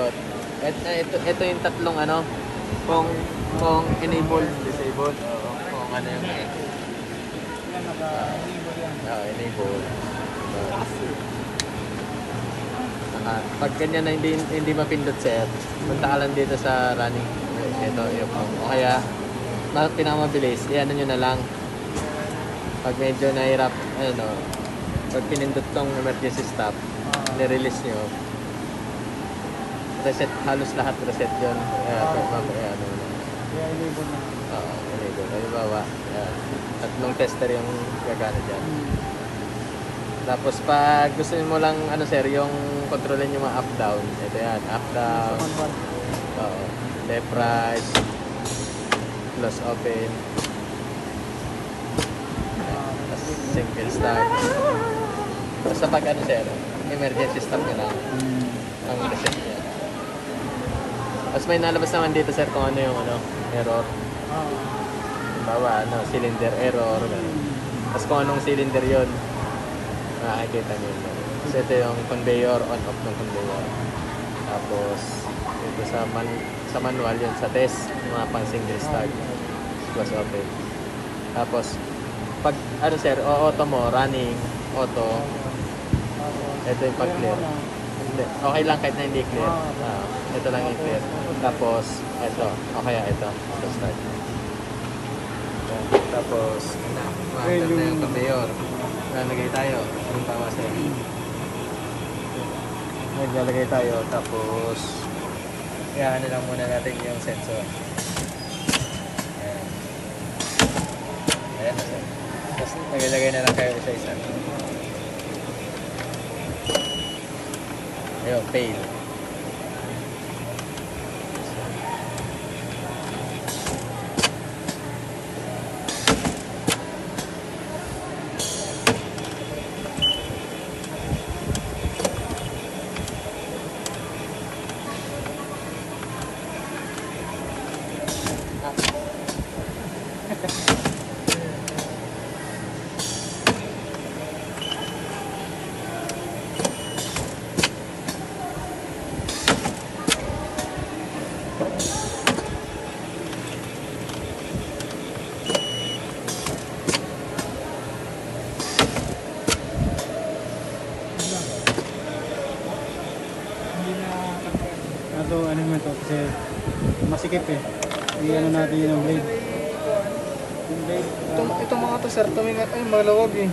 ikot. Ito yung tatlong ano, kung enable, disable, o kung ano yung Yan, naka-enable yan. enable. Pag ganyan na hindi mapindot sir, punta ka lang dito sa running. Ito, yung o kaya pinakamabilis, iyan nyo na lang. Pag medyo nahirap, ano, pag pinindot tong emergency stop, nirelease nyo, reset, halos lahat reset yun. Kaya, ano, Kaya enable na. enable. Halimbawa, tatlong tester yung gagana dyan. Tapos pag gusto mo lang ano sir, yung kontrolin yung mga up down. Ito yan, up down. Left right. Close open. Tapos single start. Basta pag ano sir, emergency stop nyo lang. Ang reset niya. Tapos may nalabas naman dito sir kung ano yung ano, error. Halimbawa, ano, cylinder error. Tapos kung anong cylinder yun, makikita nyo yun. So ito yung conveyor, on-off ng conveyor. Tapos ito sa manual yun, sa test, yung mga pang single start. Close open. Tapos pag ano sir, auto mo, running, auto, ito yung pag clear. Okay lang kahit na hindi clear. Ito lang yung clear. Tapos ito, o kaya ito, auto start. Tapos ma-enter na yung conveyor. Nalagay tayo. Yung tawa sa'yo. Naglalagay tayo. Tapos ano lang muna natin yung sensor. Ayan na sir. Tapos naglalagay na lang kayo isa-isa. Ayun, fail. Ito, ano naman ito, kasi masikip eh. I-ano natin yung blade. Yung blade. Itong mga to sir, tumingat ay malawag eh.